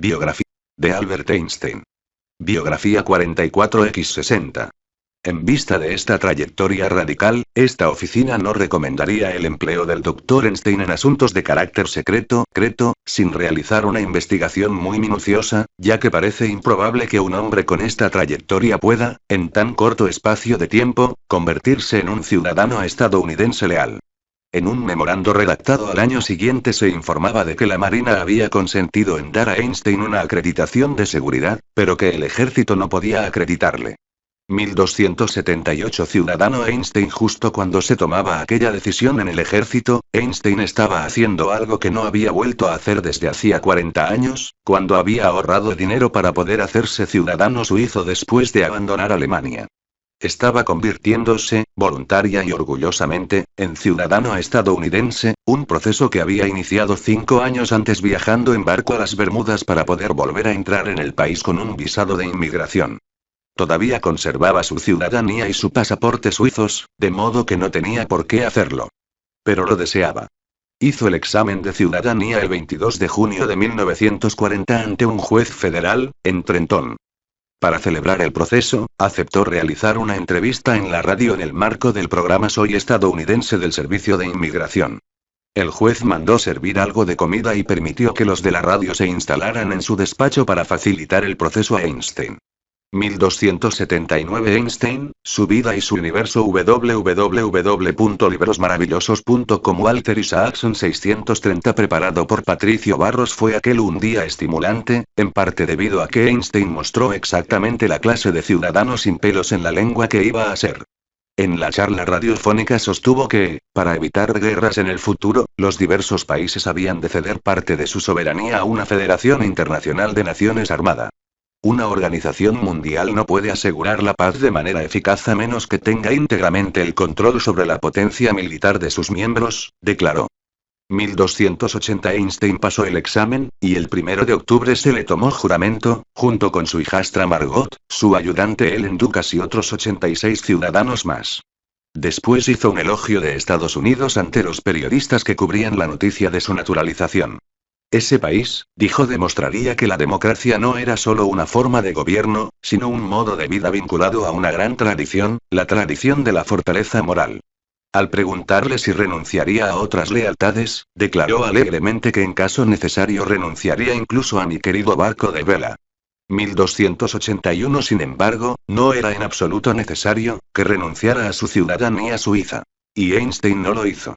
Biografía de Albert Einstein. Biografía 44x60. En vista de esta trayectoria radical, esta oficina no recomendaría el empleo del Dr. Einstein en asuntos de carácter secreto, sin realizar una investigación muy minuciosa, ya que parece improbable que un hombre con esta trayectoria pueda, en tan corto espacio de tiempo, convertirse en un ciudadano estadounidense leal. En un memorando redactado al año siguiente se informaba de que la Marina había consentido en dar a Einstein una acreditación de seguridad, pero que el ejército no podía acreditarle. 1278 Ciudadano Einstein. Justo cuando se tomaba aquella decisión en el ejército, Einstein estaba haciendo algo que no había vuelto a hacer desde hacía 40 años, cuando había ahorrado dinero para poder hacerse ciudadano suizo después de abandonar Alemania. Estaba convirtiéndose, voluntaria y orgullosamente, en ciudadano estadounidense, un proceso que había iniciado 5 años antes viajando en barco a las Bermudas para poder volver a entrar en el país con un visado de inmigración. Todavía conservaba su ciudadanía y su pasaporte suizos, de modo que no tenía por qué hacerlo. Pero lo deseaba. Hizo el examen de ciudadanía el 22 de junio de 1940 ante un juez federal, en Trenton. Para celebrar el proceso, aceptó realizar una entrevista en la radio en el marco del programa Soy estadounidense del Servicio de Inmigración. El juez mandó servir algo de comida y permitió que los de la radio se instalaran en su despacho para facilitar el proceso a Einstein. 1279 Einstein, su vida y su universo. www.librosmaravillosos.com. Walter Isaacson 630. Preparado por Patricio Barros. Fue aquel un día estimulante, en parte debido a que Einstein mostró exactamente la clase de ciudadano sin pelos en la lengua que iba a ser. En la charla radiofónica sostuvo que, para evitar guerras en el futuro, los diversos países habían de ceder parte de su soberanía a una federación internacional de naciones armada. Una organización mundial no puede asegurar la paz de manera eficaz a menos que tenga íntegramente el control sobre la potencia militar de sus miembros, declaró. 1280 Einstein pasó el examen, y el 1 de octubre se le tomó juramento, junto con su hijastra Margot, su ayudante Ellen Dukas y otros 86 ciudadanos más. Después hizo un elogio de Estados Unidos ante los periodistas que cubrían la noticia de su naturalización. Ese país, dijo, demostraría que la democracia no era solo una forma de gobierno, sino un modo de vida vinculado a una gran tradición, la tradición de la fortaleza moral. Al preguntarle si renunciaría a otras lealtades, declaró alegremente que en caso necesario renunciaría incluso a mi querido barco de vela. 1281 Sin embargo, no era en absoluto necesario que renunciara a su ciudadanía suiza. Y Einstein no lo hizo.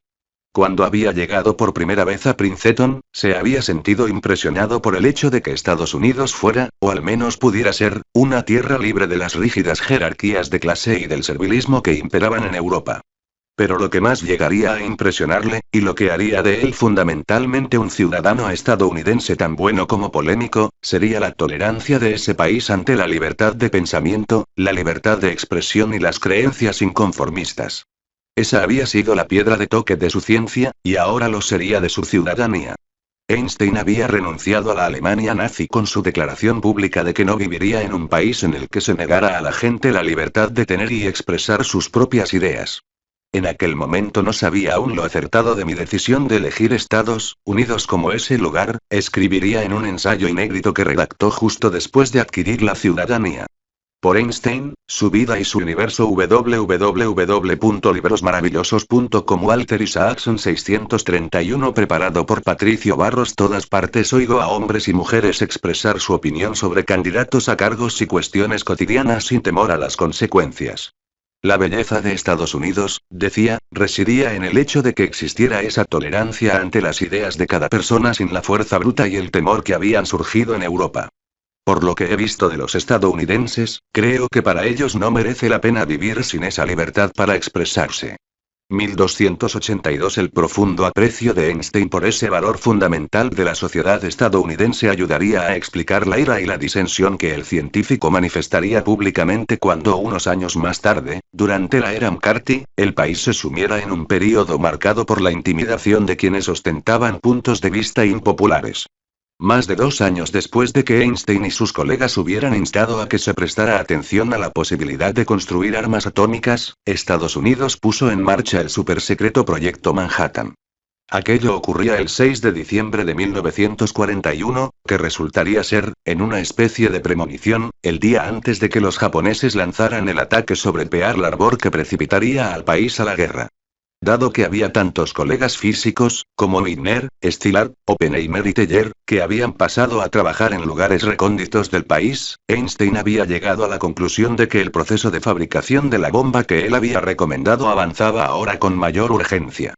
Cuando había llegado por primera vez a Princeton, se había sentido impresionado por el hecho de que Estados Unidos fuera, o al menos pudiera ser, una tierra libre de las rígidas jerarquías de clase y del servilismo que imperaban en Europa. Pero lo que más llegaría a impresionarle, y lo que haría de él fundamentalmente un ciudadano estadounidense tan bueno como polémico, sería la tolerancia de ese país ante la libertad de pensamiento, la libertad de expresión y las creencias inconformistas. Esa había sido la piedra de toque de su ciencia, y ahora lo sería de su ciudadanía. Einstein había renunciado a la Alemania nazi con su declaración pública de que no viviría en un país en el que se negara a la gente la libertad de tener y expresar sus propias ideas. En aquel momento no sabía aún lo acertado de mi decisión de elegir Estados Unidos como ese lugar, escribiría en un ensayo inédito que redactó justo después de adquirir la ciudadanía. Por Einstein, su vida y su universo. www.librosmaravillosos.com. Walter Isaacson 631. Preparado por Patricio Barros. Todas partes oigo a hombres y mujeres expresar su opinión sobre candidatos a cargos y cuestiones cotidianas sin temor a las consecuencias. La belleza de Estados Unidos, decía, residía en el hecho de que existiera esa tolerancia ante las ideas de cada persona sin la fuerza bruta y el temor que habían surgido en Europa. Por lo que he visto de los estadounidenses, creo que para ellos no merece la pena vivir sin esa libertad para expresarse. 1282 El profundo aprecio de Einstein por ese valor fundamental de la sociedad estadounidense ayudaría a explicar la ira y la disensión que el científico manifestaría públicamente cuando unos años más tarde, durante la era McCarthy, el país se sumiera en un período marcado por la intimidación de quienes ostentaban puntos de vista impopulares. Más de 2 años después de que Einstein y sus colegas hubieran instado a que se prestara atención a la posibilidad de construir armas atómicas, Estados Unidos puso en marcha el supersecreto Proyecto Manhattan. Aquello ocurría el 6 de diciembre de 1941, que resultaría ser, en una especie de premonición, el día antes de que los japoneses lanzaran el ataque sobre Pearl Harbor que precipitaría al país a la guerra. Dado que había tantos colegas físicos, como Wigner, Szilard, Oppenheimer y Teller, que habían pasado a trabajar en lugares recónditos del país, Einstein había llegado a la conclusión de que el proceso de fabricación de la bomba que él había recomendado avanzaba ahora con mayor urgencia.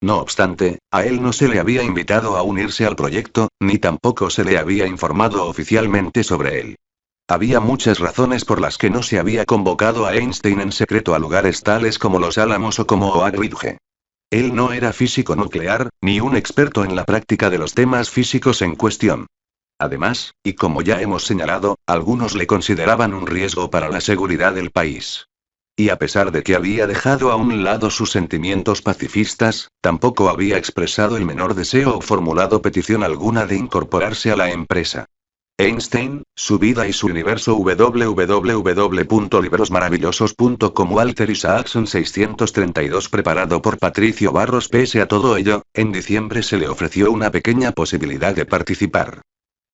No obstante, a él no se le había invitado a unirse al proyecto, ni tampoco se le había informado oficialmente sobre él. Había muchas razones por las que no se había convocado a Einstein en secreto a lugares tales como Los Álamos o como Oak Ridge. Él no era físico nuclear, ni un experto en la práctica de los temas físicos en cuestión. Además, y como ya hemos señalado, algunos le consideraban un riesgo para la seguridad del país. Y a pesar de que había dejado a un lado sus sentimientos pacifistas, tampoco había expresado el menor deseo o formulado petición alguna de incorporarse a la empresa. Einstein, su vida y su universo. www.librosmaravillosos.com. Walter Isaacson 632. Preparado por Patricio Barros. Pese a todo ello, en diciembre se le ofreció una pequeña posibilidad de participar.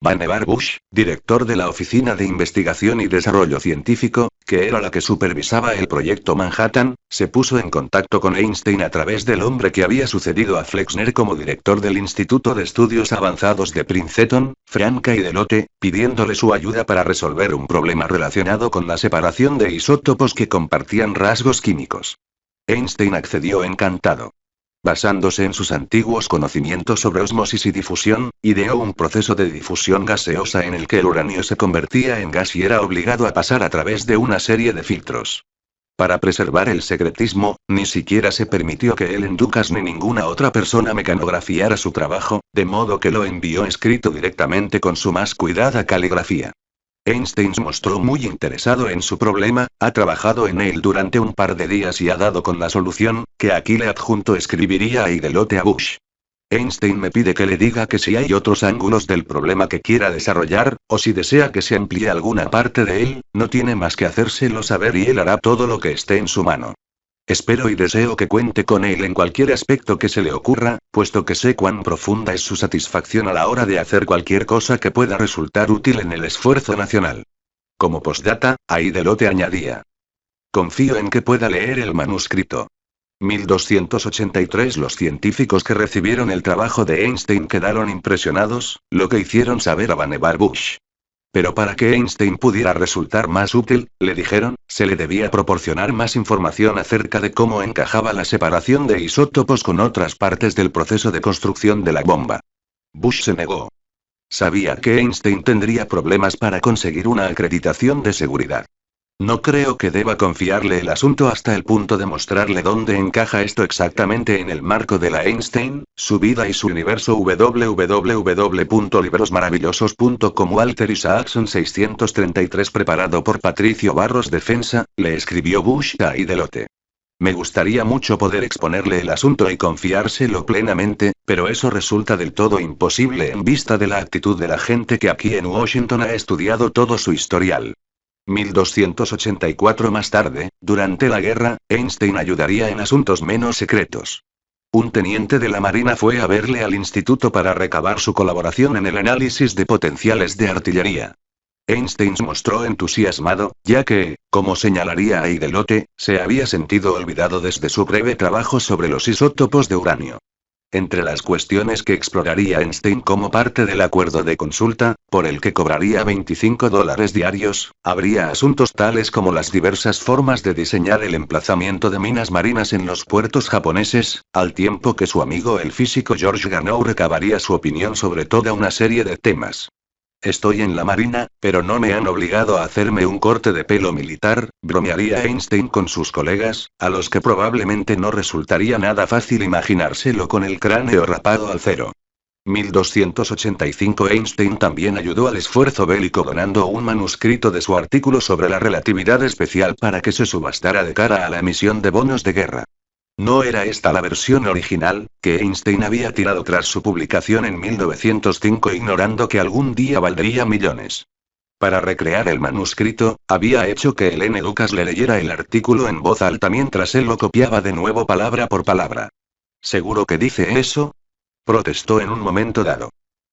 Vannevar Bush, director de la Oficina de Investigación y Desarrollo Científico, que era la que supervisaba el proyecto Manhattan, se puso en contacto con Einstein a través del hombre que había sucedido a Flexner como director del Instituto de Estudios Avanzados de Princeton, Frank I. Delotte, pidiéndole su ayuda para resolver un problema relacionado con la separación de isótopos que compartían rasgos químicos. Einstein accedió encantado. Basándose en sus antiguos conocimientos sobre ósmosis y difusión, ideó un proceso de difusión gaseosa en el que el uranio se convertía en gas y era obligado a pasar a través de una serie de filtros. Para preservar el secretismo, ni siquiera se permitió que él en Ducas ni ninguna otra persona mecanografiara su trabajo, de modo que lo envió escrito directamente con su más cuidada caligrafía. Einstein se mostró muy interesado en su problema, ha trabajado en él durante un par de días y ha dado con la solución, que aquí le adjunto. Escribiría a Delotte a Bush. Einstein me pide que le diga que si hay otros ángulos del problema que quiera desarrollar, o si desea que se amplíe alguna parte de él, no tiene más que hacérselo saber y él hará todo lo que esté en su mano. Espero y deseo que cuente con él en cualquier aspecto que se le ocurra, puesto que sé cuán profunda es su satisfacción a la hora de hacer cualquier cosa que pueda resultar útil en el esfuerzo nacional. Como postdata, Delotte añadía. Confío en que pueda leer el manuscrito. 1283. Los científicos que recibieron el trabajo de Einstein quedaron impresionados, lo que hicieron saber a Vannevar Bush. Pero para que Einstein pudiera resultar más útil, le dijeron, se le debía proporcionar más información acerca de cómo encajaba la separación de isótopos con otras partes del proceso de construcción de la bomba. Bush se negó. Sabía que Einstein tendría problemas para conseguir una acreditación de seguridad. No creo que deba confiarle el asunto hasta el punto de mostrarle dónde encaja esto exactamente en el marco de la Einstein, su vida y su universo. www.librosmaravillosos.com. Walter Isaacson 633. Preparado por Patricio Barros. Defensa, le escribió Bush a Delotte. Me gustaría mucho poder exponerle el asunto y confiárselo plenamente, pero eso resulta del todo imposible en vista de la actitud de la gente que aquí en Washington ha estudiado todo su historial. 1284. Más tarde, durante la guerra, Einstein ayudaría en asuntos menos secretos. Un teniente de la Marina fue a verle al instituto para recabar su colaboración en el análisis de potenciales de artillería. Einstein se mostró entusiasmado, ya que, como señalaría a Delotte, se había sentido olvidado desde su breve trabajo sobre los isótopos de uranio. Entre las cuestiones que exploraría Einstein como parte del acuerdo de consulta, por el que cobraría $25 diarios, habría asuntos tales como las diversas formas de diseñar el emplazamiento de minas marinas en los puertos japoneses, al tiempo que su amigo el físico George Gamow recabaría su opinión sobre toda una serie de temas. Estoy en la Marina, pero no me han obligado a hacerme un corte de pelo militar, bromearía Einstein con sus colegas, a los que probablemente no resultaría nada fácil imaginárselo con el cráneo rapado al cero. 1285. Einstein también ayudó al esfuerzo bélico donando un manuscrito de su artículo sobre la relatividad especial para que se subastara de cara a la emisión de bonos de guerra. No era esta la versión original, que Einstein había tirado tras su publicación en 1905 ignorando que algún día valdría millones. Para recrear el manuscrito, había hecho que N. Lucas le leyera el artículo en voz alta mientras él lo copiaba de nuevo palabra por palabra. ¿Seguro que dice eso? protestó en un momento dado.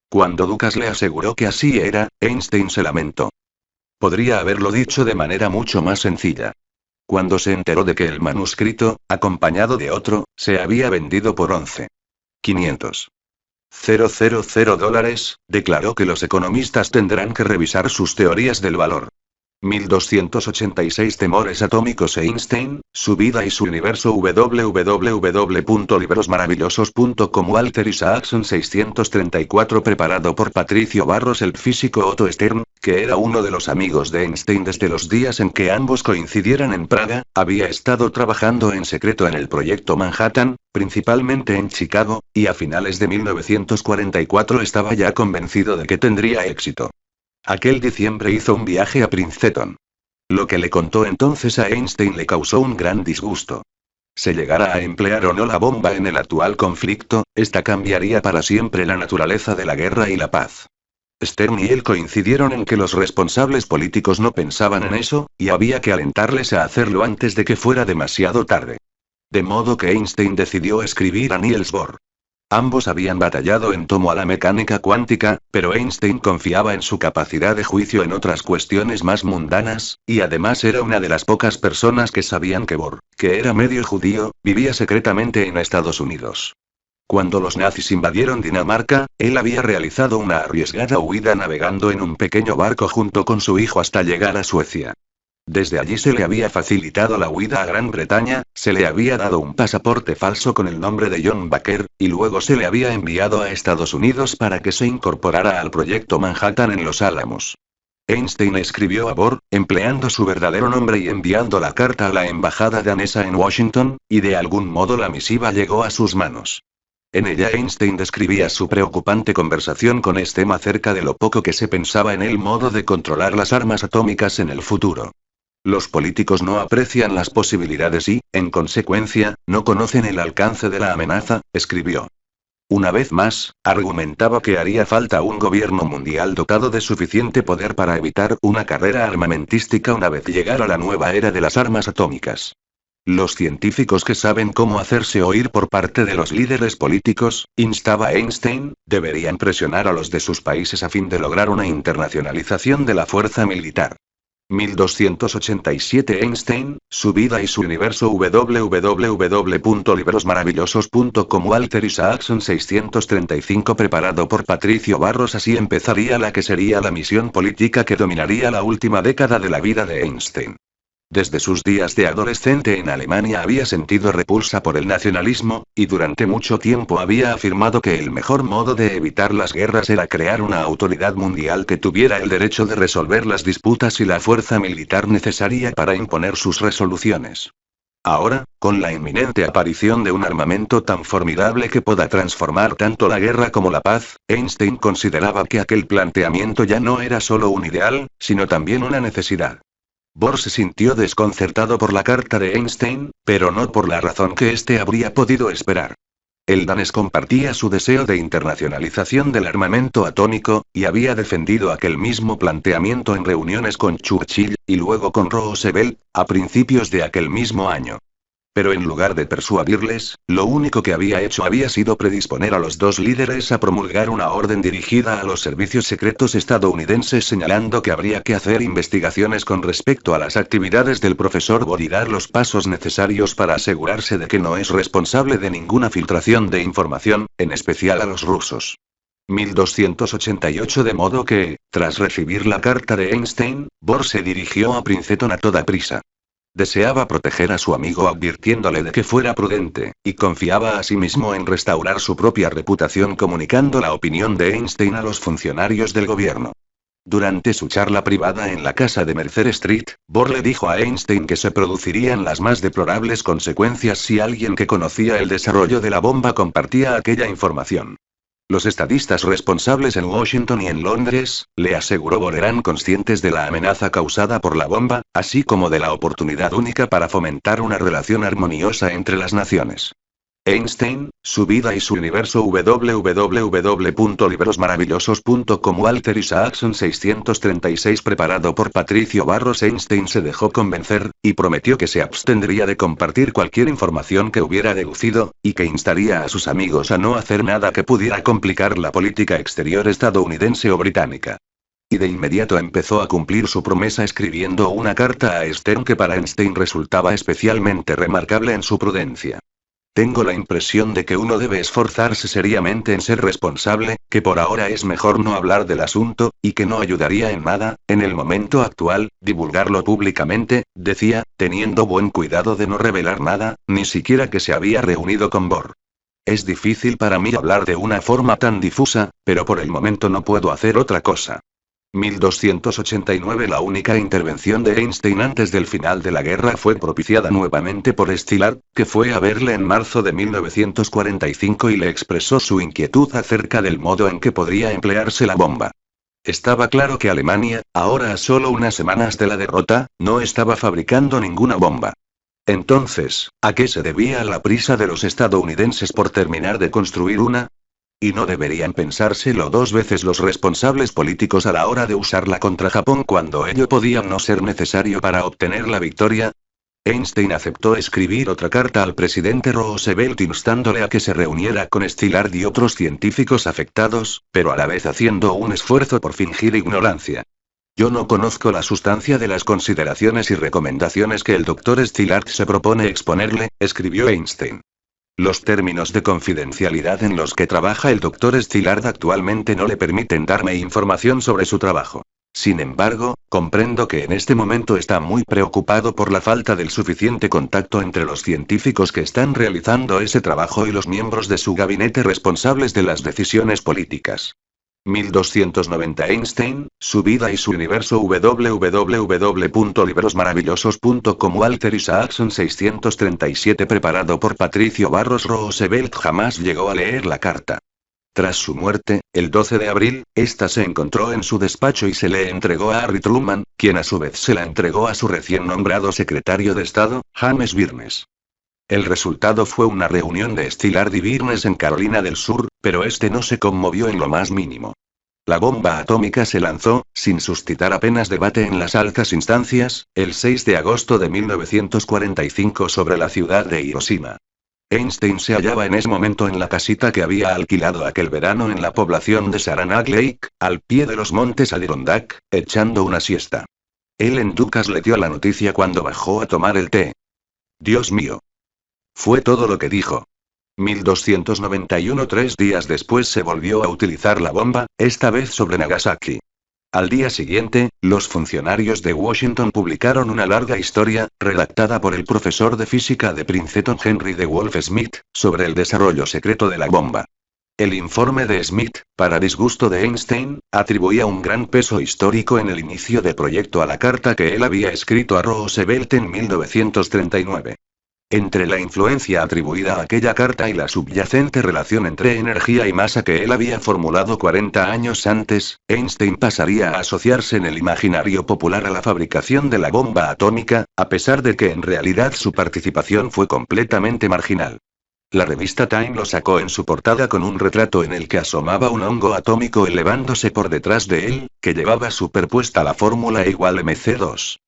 Cuando Lucas le aseguró que así era, Einstein se lamentó. Podría haberlo dicho de manera mucho más sencilla. Cuando se enteró de que el manuscrito, acompañado de otro, se había vendido por 11.500.000 dólares, declaró que los economistas tendrán que revisar sus teorías del valor. 1286 Temores atómicos Einstein, su vida y su universo www.librosmaravillosos.com Walter Isaacson 634 preparado por Patricio Barros el físico Otto Stern, que era uno de los amigos de Einstein desde los días en que ambos coincidieran en Praga, había estado trabajando en secreto en el proyecto Manhattan, principalmente en Chicago, y a finales de 1944 estaba ya convencido de que tendría éxito. Aquel diciembre hizo un viaje a Princeton. Lo que le contó entonces a Einstein le causó un gran disgusto. Se llegara a emplear o no la bomba en el actual conflicto, esta cambiaría para siempre la naturaleza de la guerra y la paz. Stern y él coincidieron en que los responsables políticos no pensaban en eso, y había que alentarles a hacerlo antes de que fuera demasiado tarde. De modo que Einstein decidió escribir a Niels Bohr. Ambos habían batallado en torno a la mecánica cuántica, pero Einstein confiaba en su capacidad de juicio en otras cuestiones más mundanas, y además era una de las pocas personas que sabían que Bohr, que era medio judío, vivía secretamente en Estados Unidos. Cuando los nazis invadieron Dinamarca, él había realizado una arriesgada huida navegando en un pequeño barco junto con su hijo hasta llegar a Suecia. Desde allí se le había facilitado la huida a Gran Bretaña, se le había dado un pasaporte falso con el nombre de John Baker, y luego se le había enviado a Estados Unidos para que se incorporara al proyecto Manhattan en Los Álamos. Einstein escribió a Bohr, empleando su verdadero nombre y enviando la carta a la embajada danesa en Washington, y de algún modo la misiva llegó a sus manos. En ella Einstein describía su preocupante conversación con Stem acerca de lo poco que se pensaba en el modo de controlar las armas atómicas en el futuro. Los políticos no aprecian las posibilidades y, en consecuencia, no conocen el alcance de la amenaza, escribió. Una vez más, argumentaba que haría falta un gobierno mundial dotado de suficiente poder para evitar una carrera armamentística una vez llegara la nueva era de las armas atómicas. Los científicos que saben cómo hacerse oír por parte de los líderes políticos, instaba Einstein, deberían presionar a los de sus países a fin de lograr una internacionalización de la fuerza militar. 1287 Einstein, su vida y su universo www.librosmaravillosos.com Walter Isaacson 635 preparado por Patricio Barros así empezaría la que sería la misión política que dominaría la última década de la vida de Einstein. Desde sus días de adolescente en Alemania había sentido repulsa por el nacionalismo, y durante mucho tiempo había afirmado que el mejor modo de evitar las guerras era crear una autoridad mundial que tuviera el derecho de resolver las disputas y la fuerza militar necesaria para imponer sus resoluciones. Ahora, con la inminente aparición de un armamento tan formidable que pueda transformar tanto la guerra como la paz, Einstein consideraba que aquel planteamiento ya no era solo un ideal, sino también una necesidad. Bohr se sintió desconcertado por la carta de Einstein, pero no por la razón que éste habría podido esperar. El danés compartía su deseo de internacionalización del armamento atómico, y había defendido aquel mismo planteamiento en reuniones con Churchill, y luego con Roosevelt, a principios de aquel mismo año. Pero en lugar de persuadirles, lo único que había hecho había sido predisponer a los dos líderes a promulgar una orden dirigida a los servicios secretos estadounidenses señalando que habría que hacer investigaciones con respecto a las actividades del profesor Bohr y dar los pasos necesarios para asegurarse de que no es responsable de ninguna filtración de información, en especial a los rusos. 1288 De modo que, tras recibir la carta de Einstein, Bohr se dirigió a Princeton a toda prisa. Deseaba proteger a su amigo advirtiéndole de que fuera prudente, y confiaba asimismo en restaurar su propia reputación comunicando la opinión de Einstein a los funcionarios del gobierno. Durante su charla privada en la casa de Mercer Street, Bohr le dijo a Einstein que se producirían las más deplorables consecuencias si alguien que conocía el desarrollo de la bomba compartía aquella información. Los estadistas responsables en Washington y en Londres, le aseguró Bohr, eran conscientes de la amenaza causada por la bomba, así como de la oportunidad única para fomentar una relación armoniosa entre las naciones. Einstein, su vida y su universo www.librosmaravillosos.com Walter Isaacson 636 preparado por Patricio Barros Einstein se dejó convencer, y prometió que se abstendría de compartir cualquier información que hubiera deducido, y que instaría a sus amigos a no hacer nada que pudiera complicar la política exterior estadounidense o británica. Y de inmediato empezó a cumplir su promesa escribiendo una carta a Stern que para Einstein resultaba especialmente remarcable en su prudencia. Tengo la impresión de que uno debe esforzarse seriamente en ser responsable, que por ahora es mejor no hablar del asunto, y que no ayudaría en nada, en el momento actual, divulgarlo públicamente, decía, teniendo buen cuidado de no revelar nada, ni siquiera que se había reunido con Bohr. Es difícil para mí hablar de una forma tan difusa, pero por el momento no puedo hacer otra cosa. 1289 La única intervención de Einstein antes del final de la guerra fue propiciada nuevamente por Szilard, que fue a verle en marzo de 1945 y le expresó su inquietud acerca del modo en que podría emplearse la bomba. Estaba claro que Alemania, ahora a solo unas semanas de la derrota, no estaba fabricando ninguna bomba. Entonces, ¿a qué se debía la prisa de los estadounidenses por terminar de construir una? ¿Y no deberían pensárselo dos veces los responsables políticos a la hora de usarla contra Japón cuando ello podía no ser necesario para obtener la victoria? Einstein aceptó escribir otra carta al presidente Roosevelt instándole a que se reuniera con Szilard y otros científicos afectados, pero a la vez haciendo un esfuerzo por fingir ignorancia. Yo no conozco la sustancia de las consideraciones y recomendaciones que el Dr. Szilard se propone exponerle, escribió Einstein. Los términos de confidencialidad en los que trabaja el Dr. Szilard actualmente no le permiten darme información sobre su trabajo. Sin embargo, comprendo que en este momento está muy preocupado por la falta del suficiente contacto entre los científicos que están realizando ese trabajo y los miembros de su gabinete responsables de las decisiones políticas. 1290 Einstein, su vida y su universo www.librosmaravillosos.com Walter Isaacson 637 preparado por Patricio Barros Roosevelt jamás llegó a leer la carta. Tras su muerte, el 12 de abril, esta se encontró en su despacho y se le entregó a Harry Truman, quien a su vez se la entregó a su recién nombrado secretario de Estado, James Byrnes. El resultado fue una reunión de Szilard y Byrnes en Carolina del Sur, pero este no se conmovió en lo más mínimo. La bomba atómica se lanzó, sin suscitar apenas debate en las altas instancias, el 6 de agosto de 1945 sobre la ciudad de Hiroshima. Einstein se hallaba en ese momento en la casita que había alquilado aquel verano en la población de Saranac Lake, al pie de los montes Adirondack, echando una siesta. Ellen Dukas le dio la noticia cuando bajó a tomar el té. Dios mío. Fue todo lo que dijo. 1291 3 días después se volvió a utilizar la bomba, esta vez sobre Nagasaki. Al día siguiente, los funcionarios de Washington publicaron una larga historia, redactada por el profesor de física de Princeton Henry de Wolf Smith, sobre el desarrollo secreto de la bomba. El informe de Smith, para disgusto de Einstein, atribuía un gran peso histórico en el inicio del proyecto a la carta que él había escrito a Roosevelt en 1939. Entre la influencia atribuida a aquella carta y la subyacente relación entre energía y masa que él había formulado 40 años antes, Einstein pasaría a asociarse en el imaginario popular a la fabricación de la bomba atómica, a pesar de que en realidad su participación fue completamente marginal. La revista Time lo sacó en su portada con un retrato en el que asomaba un hongo atómico elevándose por detrás de él, que llevaba superpuesta la fórmula E=mc2.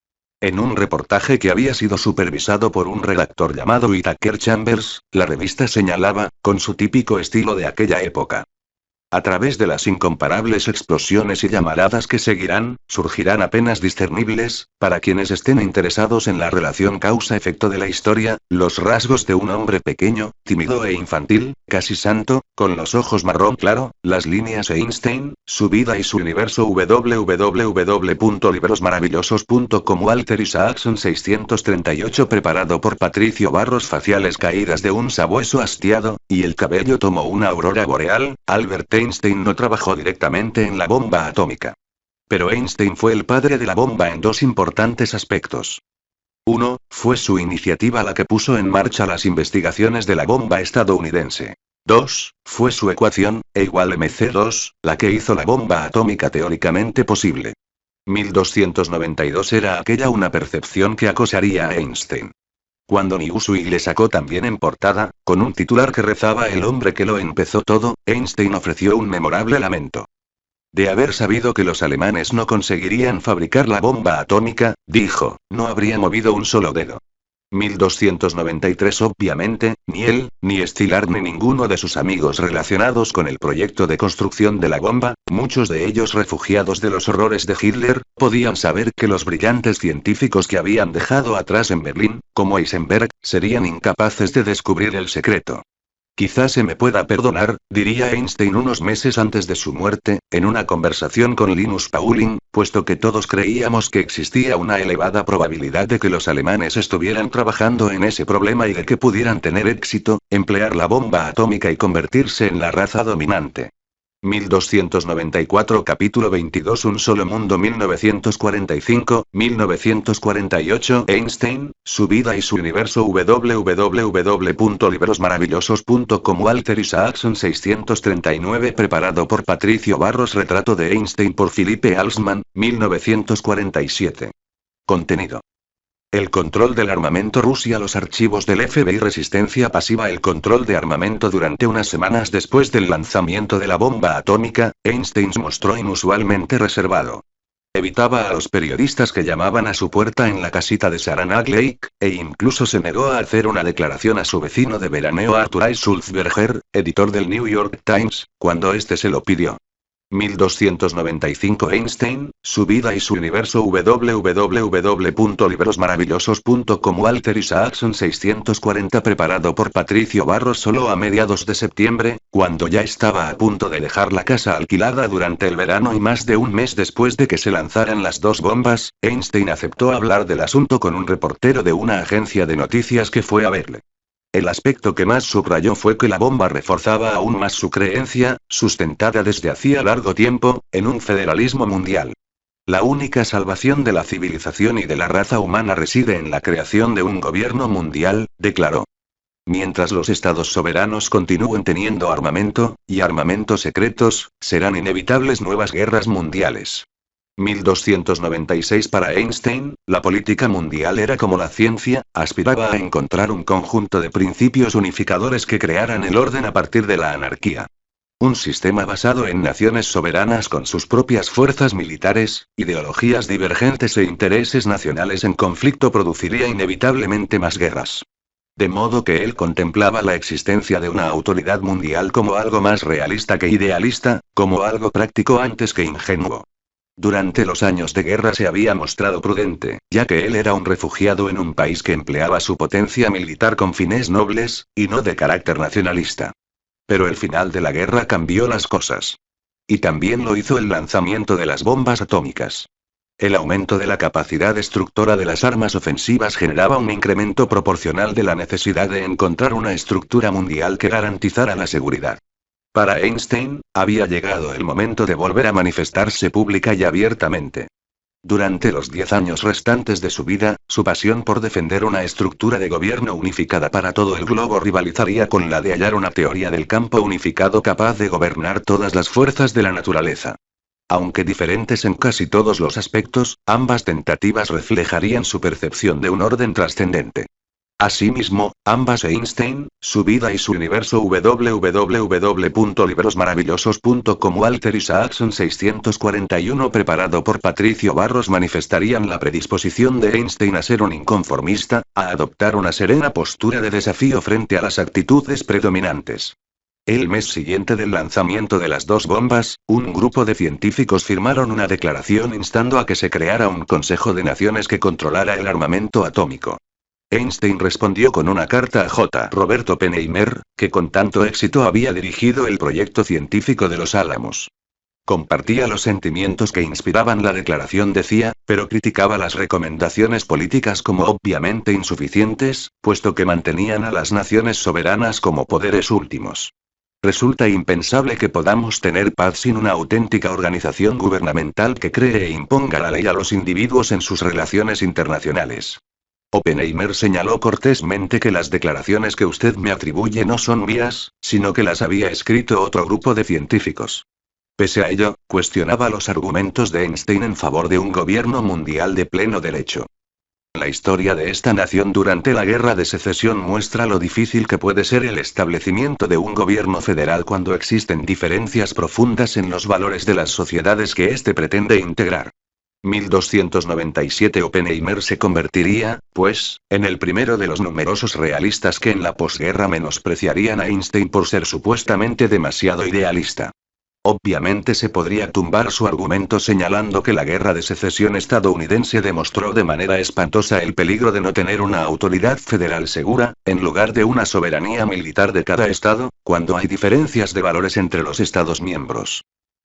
En un reportaje que había sido supervisado por un redactor llamado Whittaker Chambers, la revista señalaba, con su típico estilo de aquella época: a través de las incomparables explosiones y llamaradas que seguirán, surgirán apenas discernibles, para quienes estén interesados en la relación causa-efecto de la historia, los rasgos de un hombre pequeño, tímido e infantil, casi santo, con los ojos marrón claro, las líneas Einstein, su vida y su universo www.librosmaravillosos.com Walter Isaacson 638 preparado por Patricio Barros faciales caídas de un sabueso hastiado, y el cabello tomó una aurora boreal. Albert Einstein no trabajó directamente en la bomba atómica. Pero Einstein fue el padre de la bomba en dos importantes aspectos. 1. Fue su iniciativa la que puso en marcha las investigaciones de la bomba estadounidense. 2. Fue su ecuación, E=mc2, la que hizo la bomba atómica teóricamente posible. 1292 era aquella una percepción que acosaría a Einstein. Cuando Newsweek le sacó también en portada, con un titular que rezaba "El hombre que lo empezó todo", Einstein ofreció un memorable lamento. De haber sabido que los alemanes no conseguirían fabricar la bomba atómica, dijo, no habría movido un solo dedo. 1293. Obviamente, ni él, ni Szilard ni ninguno de sus amigos relacionados con el proyecto de construcción de la bomba, muchos de ellos refugiados de los horrores de Hitler, podían saber que los brillantes científicos que habían dejado atrás en Berlín, como Heisenberg, serían incapaces de descubrir el secreto. Quizás se me pueda perdonar, diría Einstein unos meses antes de su muerte, en una conversación con Linus Pauling, puesto que todos creíamos que existía una elevada probabilidad de que los alemanes estuvieran trabajando en ese problema y de que pudieran tener éxito, emplear la bomba atómica y convertirse en la raza dominante. 1294. Capítulo 22. Un solo mundo. 1945, 1948. Einstein, su vida y su universo. www.librosmaravillosos.com. Walter Isaacson 639. Preparado por Patricio Barros. Retrato de Einstein por Philippe Alsman, 1947. Contenido. El control del armamento. Rusia. Los archivos del FBI. Resistencia pasiva. El control de armamento. Durante unas semanas después del lanzamiento de la bomba atómica, Einstein se mostró inusualmente reservado. Evitaba a los periodistas que llamaban a su puerta en la casita de Saranac Lake, e incluso se negó a hacer una declaración a su vecino de veraneo Arthur A. Sulzberger, editor del New York Times, cuando este se lo pidió. 1295. Einstein, su vida y su universo. www.librosmaravillosos.com. Walter Isaacson 640. Preparado por Patricio Barros. Solo a mediados de septiembre, cuando ya estaba a punto de dejar la casa alquilada durante el verano y más de un mes después de que se lanzaran las dos bombas, Einstein aceptó hablar del asunto con un reportero de una agencia de noticias que fue a verle. El aspecto que más subrayó fue que la bomba reforzaba aún más su creencia, sustentada desde hacía largo tiempo, en un federalismo mundial. La única salvación de la civilización y de la raza humana reside en la creación de un gobierno mundial, declaró. Mientras los estados soberanos continúen teniendo armamento, y armamentos secretos, serán inevitables nuevas guerras mundiales. 1296. Para Einstein, la política mundial era como la ciencia, aspiraba a encontrar un conjunto de principios unificadores que crearan el orden a partir de la anarquía. Un sistema basado en naciones soberanas con sus propias fuerzas militares, ideologías divergentes e intereses nacionales en conflicto produciría inevitablemente más guerras. De modo que él contemplaba la existencia de una autoridad mundial como algo más realista que idealista, como algo práctico antes que ingenuo. Durante los años de guerra se había mostrado prudente, ya que él era un refugiado en un país que empleaba su potencia militar con fines nobles, y no de carácter nacionalista. Pero el final de la guerra cambió las cosas. Y también lo hizo el lanzamiento de las bombas atómicas. El aumento de la capacidad destructora de las armas ofensivas generaba un incremento proporcional de la necesidad de encontrar una estructura mundial que garantizara la seguridad. Para Einstein, había llegado el momento de volver a manifestarse pública y abiertamente. Durante los 10 años restantes de su vida, su pasión por defender una estructura de gobierno unificada para todo el globo rivalizaría con la de hallar una teoría del campo unificado capaz de gobernar todas las fuerzas de la naturaleza. Aunque diferentes en casi todos los aspectos, ambas tentativas reflejarían su percepción de un orden trascendente. Asimismo, ambas Einstein, su vida y su universo. www.librosmaravillosos.com. Walter Isaacson 641. Preparado por Patricio Barros. Manifestarían la predisposición de Einstein a ser un inconformista, a adoptar una serena postura de desafío frente a las actitudes predominantes. El mes siguiente del lanzamiento de las dos bombas, un grupo de científicos firmaron una declaración instando a que se creara un Consejo de Naciones que controlara el armamento atómico. Einstein respondió con una carta a J. Robert Oppenheimer, que con tanto éxito había dirigido el proyecto científico de los Álamos. Compartía los sentimientos que inspiraban la declaración, decía, pero criticaba las recomendaciones políticas como obviamente insuficientes, puesto que mantenían a las naciones soberanas como poderes últimos. Resulta impensable que podamos tener paz sin una auténtica organización gubernamental que cree e imponga la ley a los individuos en sus relaciones internacionales. Oppenheimer señaló cortésmente que las declaraciones que usted me atribuye no son mías, sino que las había escrito otro grupo de científicos. Pese a ello, cuestionaba los argumentos de Einstein en favor de un gobierno mundial de pleno derecho. La historia de esta nación durante la Guerra de Secesión muestra lo difícil que puede ser el establecimiento de un gobierno federal cuando existen diferencias profundas en los valores de las sociedades que éste pretende integrar. 1297 Oppenheimer se convertiría, pues, en el primero de los numerosos realistas que en la posguerra menospreciarían a Einstein por ser supuestamente demasiado idealista. Obviamente se podría tumbar su argumento señalando que la Guerra de Secesión estadounidense demostró de manera espantosa el peligro de no tener una autoridad federal segura, en lugar de una soberanía militar de cada estado, cuando hay diferencias de valores entre los estados miembros.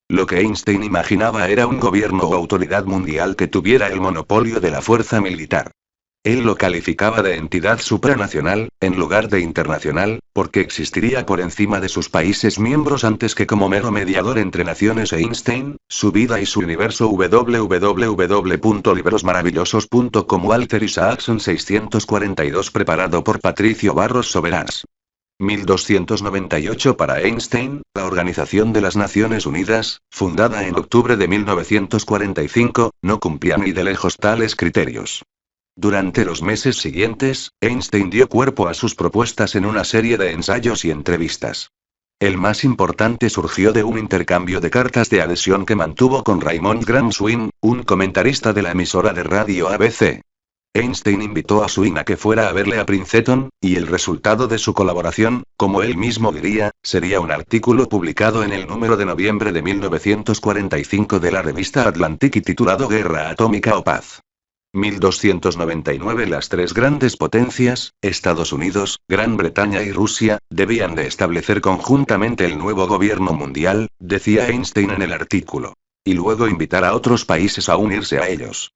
Lo que Einstein imaginaba era un gobierno o autoridad mundial que tuviera el monopolio de la fuerza militar. Él lo calificaba de entidad supranacional, en lugar de internacional, porque existiría por encima de sus países miembros antes que como mero mediador entre naciones. Einstein, su vida y su universo. www.librosmaravillosos.com Walter Isaacson 642 preparado por Patricio Barros Soberans. 1298 Para Einstein, la Organización de las Naciones Unidas, fundada en octubre de 1945, no cumplía ni de lejos tales criterios. Durante los meses siguientes, Einstein dio cuerpo a sus propuestas en una serie de ensayos y entrevistas. El más importante surgió de un intercambio de cartas de adhesión que mantuvo con Raymond Graham Swin, un comentarista de la emisora de radio ABC. Einstein invitó a Swin a que fuera a verle a Princeton, y el resultado de su colaboración, como él mismo diría, sería un artículo publicado en el número de noviembre de 1945 de la revista Atlantic y titulado Guerra Atómica o Paz. 1299 Las tres grandes potencias, Estados Unidos, Gran Bretaña y Rusia, debían de establecer conjuntamente el nuevo gobierno mundial, decía Einstein en el artículo. Y luego invitar a otros países a unirse a ellos.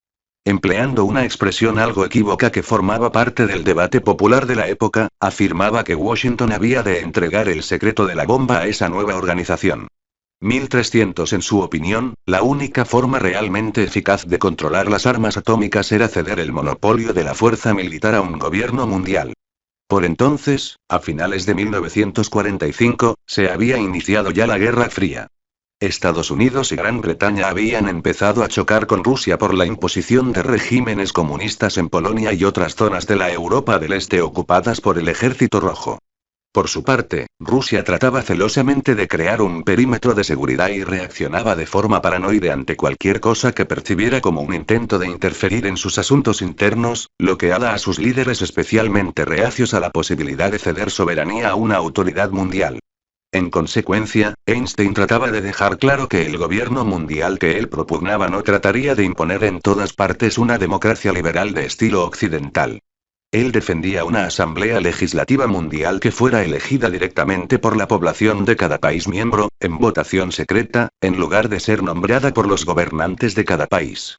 Empleando una expresión algo equívoca que formaba parte del debate popular de la época, afirmaba que Washington había de entregar el secreto de la bomba a esa nueva organización. 1300 En su opinión, la única forma realmente eficaz de controlar las armas atómicas era ceder el monopolio de la fuerza militar a un gobierno mundial. Por entonces, a finales de 1945, se había iniciado ya la Guerra Fría. Estados Unidos y Gran Bretaña habían empezado a chocar con Rusia por la imposición de regímenes comunistas en Polonia y otras zonas de la Europa del Este ocupadas por el Ejército Rojo. Por su parte, Rusia trataba celosamente de crear un perímetro de seguridad y reaccionaba de forma paranoide ante cualquier cosa que percibiera como un intento de interferir en sus asuntos internos, lo que hacía a sus líderes especialmente reacios a la posibilidad de ceder soberanía a una autoridad mundial. En consecuencia, Einstein trataba de dejar claro que el gobierno mundial que él propugnaba no trataría de imponer en todas partes una democracia liberal de estilo occidental. Él defendía una asamblea legislativa mundial que fuera elegida directamente por la población de cada país miembro, en votación secreta, en lugar de ser nombrada por los gobernantes de cada país.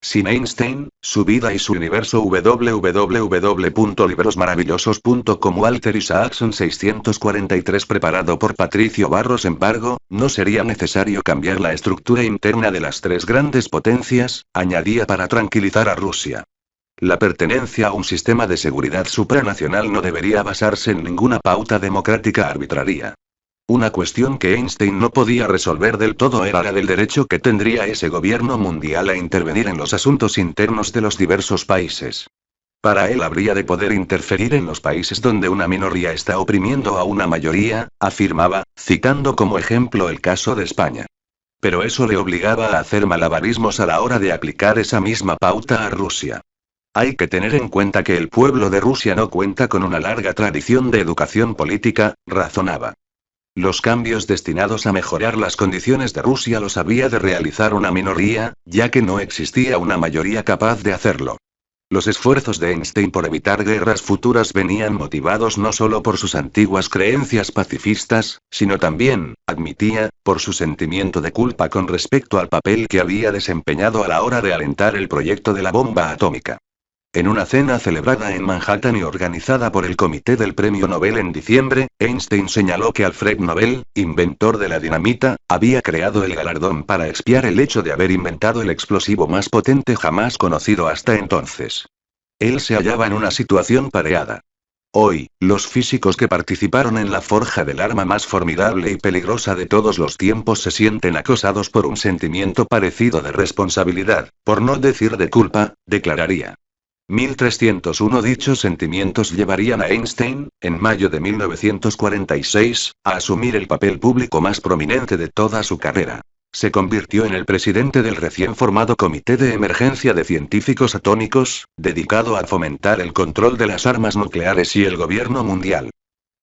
Sin Einstein, su vida y su universo. www.librosmaravillosos.com Walter Isaacson 643 preparado por Patricio Barros. Embargo, no sería necesario cambiar la estructura interna de las tres grandes potencias, añadía para tranquilizar a Rusia. La pertenencia a un sistema de seguridad supranacional no debería basarse en ninguna pauta democrática arbitraria. Una cuestión que Einstein no podía resolver del todo era la del derecho que tendría ese gobierno mundial a intervenir en los asuntos internos de los diversos países. Para él habría de poder interferir en los países donde una minoría está oprimiendo a una mayoría, afirmaba, citando como ejemplo el caso de España. Pero eso le obligaba a hacer malabarismos a la hora de aplicar esa misma pauta a Rusia. Hay que tener en cuenta que el pueblo de Rusia no cuenta con una larga tradición de educación política, razonaba. Los cambios destinados a mejorar las condiciones de Rusia los había de realizar una minoría, ya que no existía una mayoría capaz de hacerlo. Los esfuerzos de Einstein por evitar guerras futuras venían motivados no solo por sus antiguas creencias pacifistas, sino también, admitía, por su sentimiento de culpa con respecto al papel que había desempeñado a la hora de alentar el proyecto de la bomba atómica. En una cena celebrada en Manhattan y organizada por el Comité del Premio Nobel en diciembre, Einstein señaló que Alfred Nobel, inventor de la dinamita, había creado el galardón para expiar el hecho de haber inventado el explosivo más potente jamás conocido hasta entonces. Él se hallaba en una situación pareada. Hoy, los físicos que participaron en la forja del arma más formidable y peligrosa de todos los tiempos se sienten acosados por un sentimiento parecido de responsabilidad, por no decir de culpa, declararía. 1301 Dichos sentimientos llevarían a Einstein, en mayo de 1946, a asumir el papel público más prominente de toda su carrera. Se convirtió en el presidente del recién formado Comité de Emergencia de Científicos Atómicos, dedicado a fomentar el control de las armas nucleares y el gobierno mundial.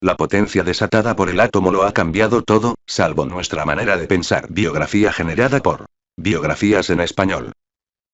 La potencia desatada por el átomo lo ha cambiado todo, salvo nuestra manera de pensar. Biografía generada por Biografías en español.